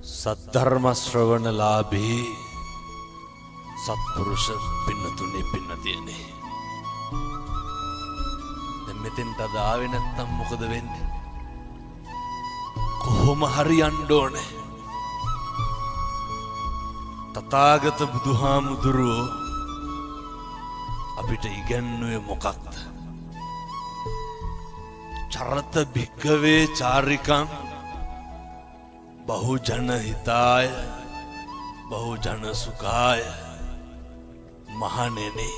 සද්ධර්ම ශ්‍රවණලාභී සත්පුරුෂ පින්නතුනේ පින්නතියනේ. දැන් මෙතෙන්ට ආවේ නැත්තම් මොකද වෙන්නේ? කොහොම හරි යන්න ඕනේ. තථාගත බුදුහාමුදුරුවෝ අපිට ඉගැන්වුවේ මොකක්ද? චරත භික්ඛවේ චාරිකං बहुजन हिताय बहुजन सुखाय මහණෙනි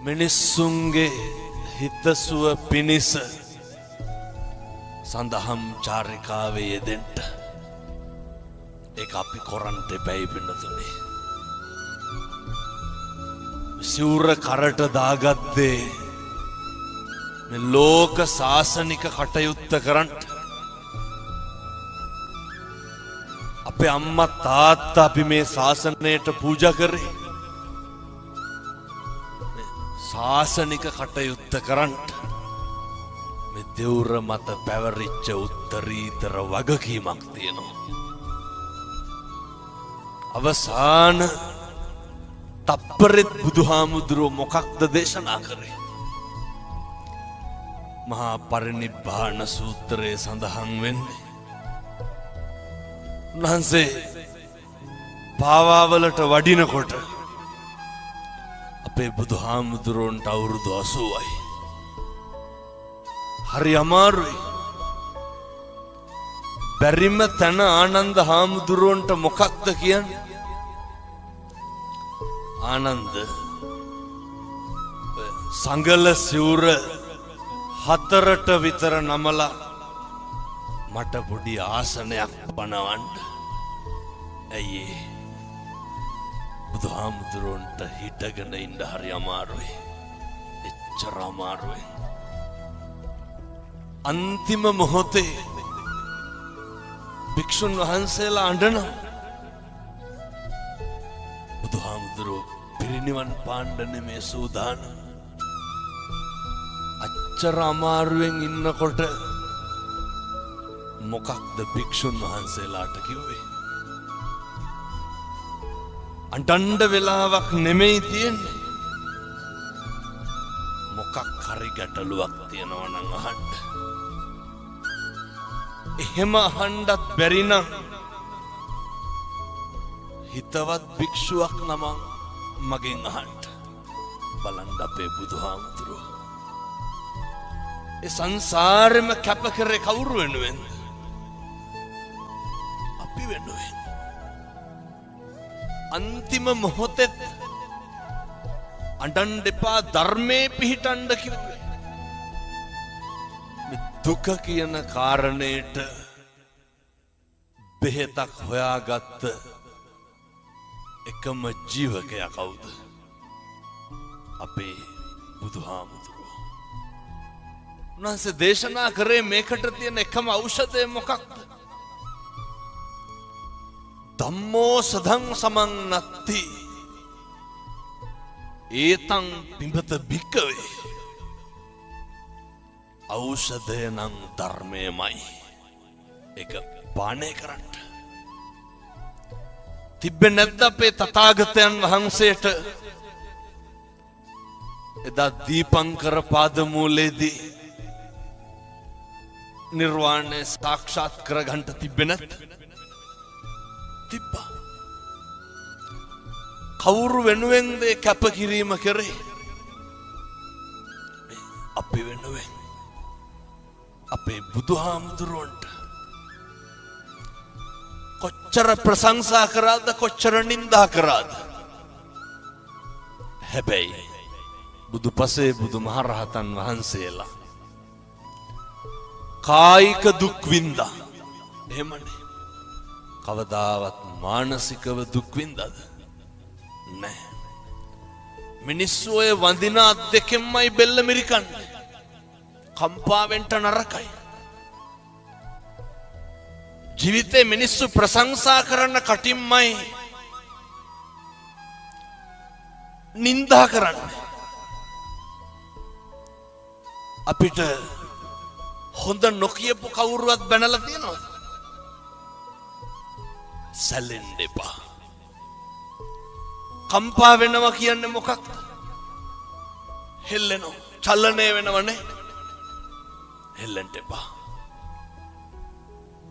මිනිස්සුන්ගේ හිතසුව පිණිස සඳහම් චාරිකාවේ යෙදෙන්න ඒක අපි කරන්ට එපැයි පින්නතුනේ. සිවුර කරට දාගත්තේ මේ ලෝක සාසනික කටයුත්ත කරන්ට. අපේ අම්මා තාත්තා අපි මේ ශාසනයට පූජා කරේ ශාසනික කටයුත්ත කරන්ට. මේ දෙවුර මත පැවරිච්ච උත්තරීතර වගකීමක් තියෙනවා. අවසාන තප්පරෙත් බුදුහාමුදුරුවෝ මොකක්ද දේශනා කරේ? මහා පරිනිබ්බාන සූත්‍රයේ සඳහන් වෙන්නේ උන්වහන්සේ පාවාවලට වඩිනකොට අපේ බුදුහාමුදුරුවන්ට අවුරුදු 80යි. හරි අමාරුයි. බැරිම තැන ආනන්ද හාමුදුරුවන්ට මොකක්ද කියන්නේ? ආනන්ද සංගල සිවුර 4ට විතර නමලා මට පොඩි ආසනයක් පනවන්න. ඇයි බුදුහාමුදුරුවන්ට හිටගෙන ඉන්න හරි අමාරුයි. එච්චර අමාරුයි. අන්තිම මොහොතේ භික්ෂුන් වහන්සේලා අඬනවා. බුදුහාමුදුරුවෝ පිරිනිවන් පාන්න නෙමේ සූදානම්. අච්චර අමාරුවෙන් ඉන්නකොට මොකක්ද භික්ෂුන් වහන්සේලාට කිව්වේ? අඬන්න වෙලාවක් නෙමෙයි තියෙන්නේ. මොකක් හරි ගැටලුවක් තියෙනවා නම් අහන්න. එහෙම අහන්නත් බැරි නම් හිතවත් භික්ෂුවක් නම මගෙන් අහන්න. බලන්න අපේ බුදුහාමුදුරුවෝ ඒ සංසාරෙම කැප කරේ කවුරු වෙනුවෙන්ද? අපි වෙනුවෙන්. අන්තිම මොහොතෙත් අඬන්න එපා ධර්මයේ පිහිටන්න කිව්වේ. මේ දුක කියන කාරණේට බෙහෙතක් හොයාගත්ත එකම ජීවකයා කවුද? අපේ බුදුහාමුදුරුවෝ. උන්වහන්සේ දේශනා කරේ මේකට තියෙන එකම ඖෂධය මොකක්ද? ධම්මෝ සදං සමං නත්ති ඒතං පිඹත භික්කවේ. ඖෂධය නම් ධර්මයමයි. ඒක පානය කරන්න. තිබ්බේ නැද්ද අපේ තථාගතයන් වහන්සේට එදා දීපංකර පාදමූලයේදී නිර්වාණය සාක්ෂාත් කරගන්න තිබ්බේ නැද්ද? තිබ්බා. කවුරු වෙනුවෙන්ද කැපකිරීම කරේ? අපි වෙනුවෙන්. අපේ බුදුහාමුදුරුවන්ට කොච්චර ප්‍රශංසා කරාද කොච්චර නින්දා කරාද? හැබැයි බුදුපසේ බුදුමහරහතන් වහන්සේලා කායික දුක් විඳා. එහෙමනේ. කවදාවත් මානසිකව දුක් විඳාද? නැහැ. මිනිස්සු ඔය වඳින අත් දෙකෙන්මයි බෙල්ල මිරිකන්නේ. කම්පාවෙන්ට නරකයි. ජීවිතේ මිනිස්සු ප්‍රශංසා කරන කටින්මයි නින්දා කරන්නේ. අපිට හොඳ නොකියපු කවුරුවත් බැනලා තියෙනවද? සැලෙන්න එපා. කම්පා වෙනවා කියන්නේ මොකක්ද? හෙල්ලෙනවා. චලනය වෙනවනේ. හෙල්ලෙන්න එපා.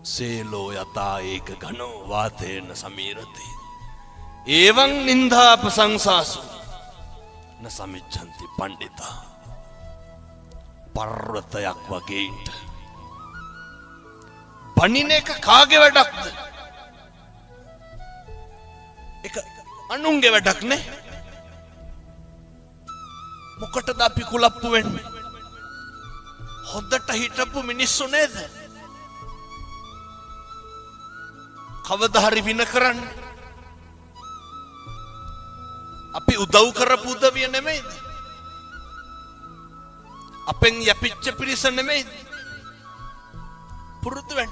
සේලෝ යතා ඒක ඝනෝ වාතේන සමීරති. එවං නින්දා ප්‍රශංසාසු න සමිච්ඡන්ති පණ්ඩිතා. පර්වතයක් වගේට බණින එක කාගේ වැඩක්ද? එක අනුන්ගේ වැඩක් නේ. මොකටද අපි කුලප්පු වෙන්නේ? හොද්දට හිටපු මිනිස්සු නේද? කවදා හරි වින කරන්න. අපි උදව් කරපු උදවිය නෙමෙයිද? අපෙන් යපිච්ච පිරිස නෙමෙයිද? පුරුදු වෙන්න.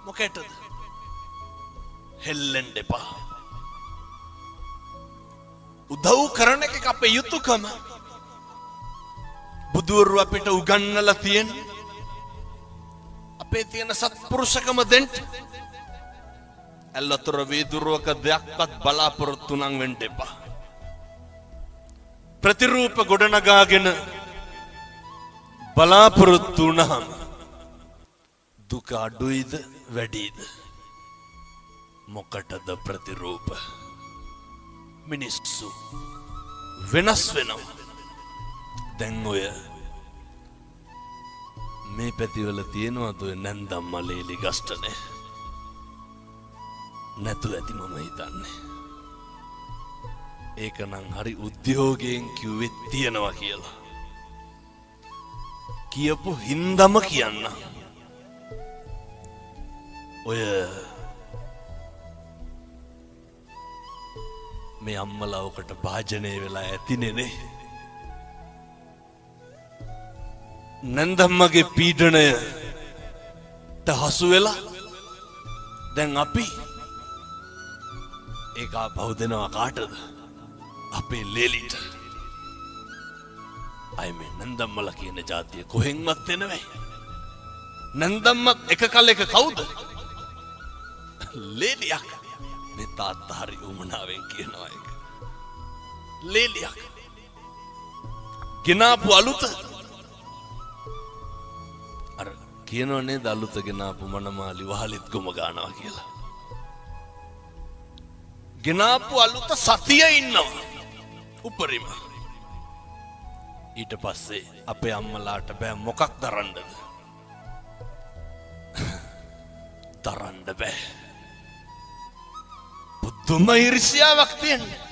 මොකටද? හෙල්ලෙන්න එපා. උදව් කරන එක අපේ යුතුයකම. බුදුවරු අපිට උගන්වලා තියෙන්නේ අපේ තියෙන සත්පුරුෂකම දෙන්න. ඇල්ලතර වේදුරුවක දෙයක්වත් බලාපොරොත්තු නම් වෙන්න එපා. ප්‍රතිරූප ගොඩනගාගෙන බලාපොරොත්තු වුණාම දුක අඩුයිද වැඩිද? මොකටද ප්‍රතිරූප? මිනිස්සු වෙනස් වෙනවා. දැන් ඔය මේ පැතිවල තියෙනවද ඔය නැන්දම් මලේලි ගස්ටනේ? නැතු ඇති මම හිතන්නේ. ඒක නම් හරි උද්‍යෝගයෙන් කිව්වෙත් තියනවා කියලා. කියපු හින්දම කියන්න. ඔය මේ අම්මලා ඔකට භාජනය වෙලා ඇතිනේ. නැන්දම්මගේ පීඩණයට හසු වෙලා දැන් අපි ඒක ආපහු දෙනවා කාටද? අපේ ලේලිට. අය මේ නැන්දම්මලා කියන જાතිය කොහෙන්වත් එනවයි. නැන්දම්මත් එක කලයක කවුද? ලේලියක්. මේ තාත්තා හරි උමනාවෙන් කියනවා ඒක. ලේලියක්. ගෙනාපු අලුත අර කියනෝ නේද අලුත ගෙනාපු මනමාලි වහලිත් ගොම ගන්නවා කියලා. ගෙනාපු අලුත සතිය ඉන්නවා උපරිම. ඊට පස්සේ අපේ අම්මලාට බෑ මොකක් දරන්නද? දරන්න බෑ. පුදුම ඊර්ෂ්‍යාවක් තියෙනවා.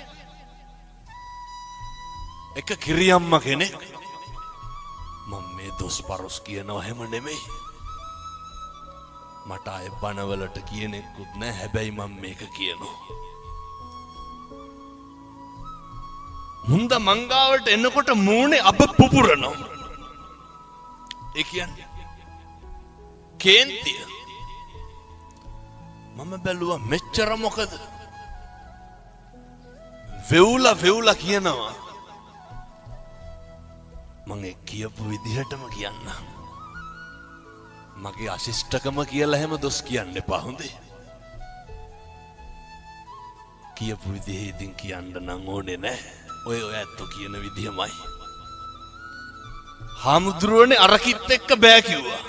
එක කිරියම්ම කෙනෙක් මම මේ දොස් පරොස් කියනවා හැම නෙමෙයි. මට අය බනවලට කියනෙකුත් නෑ. හැබැයි මම මේක කියනවා. මුන්ද මංගාවට එනකොට මූණේ අප පුපුරනවා. ඒ කියන්නේ කේන්තිය. මම බැලුවා මෙච්චර මොකද? වෙවුලා කියනවා. මම ඒ කියපු විදිහටම කියන්න. මගේ අශිෂ්ටකම කියලා හැම දොස් කියන්න එපා හොඳේ. කියපු විදිහේ ඉතින් කියන්න නම් ඕනේ නෑ. ඔය ඇත්තෝ කියන විදිහමයි. හාමුදුරුවනේ අරකිත් එක්ක බෑ කිව්වා.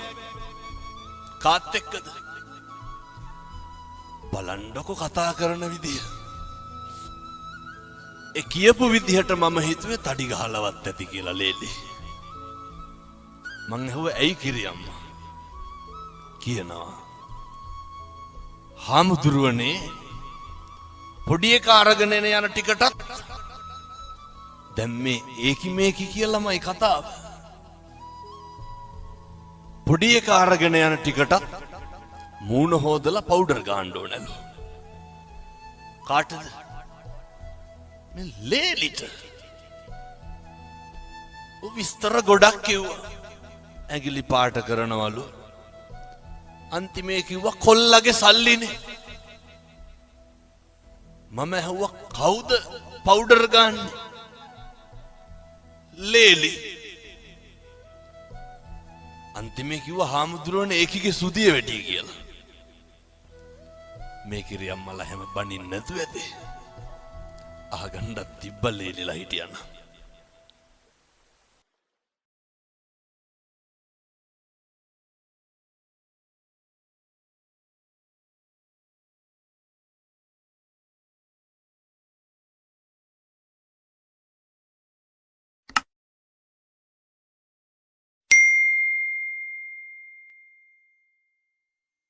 කාත් එක්කද? බලන්නකො කතා කරන විදිය. ඒ කියපු විදිහට මම හිතුවේ තඩි ගහලවත් ඇති කියලා ලේලි. මං ඇහුවා ඇයි කිරියම්මා? කියනවා හාමුදුරුවනේ පොඩි එක අරගෙන යන ටිකටත් දැන් මේ ඒකි මේකි කියලාමයි කතාව. පොඩි එක අරගෙන යන ටිකටත් මූණ හොදලා පවුඩර් ගන්න ඕනලු. කාටද? මේ ලේලිට. ඔය විස්තර ගොඩක් කිව්වා. ඇඟිලි පාට කරනවලු. අන්තිමේ කිව්වා කොල්ලගේ සල්ලිනේ. මම ඇහුවා කවුද පවුඩර් ගන්න? ලේලි. අන්තිමේ කිව්වා හාමුදුරුවනේ ඒකිගේ සුදිය වැඩි කියලා. මේ කිරි අම්මලා හැම බණින් නැතුව ඇති. අහගන්නත් තිබ්බලේලිලා හිටියන.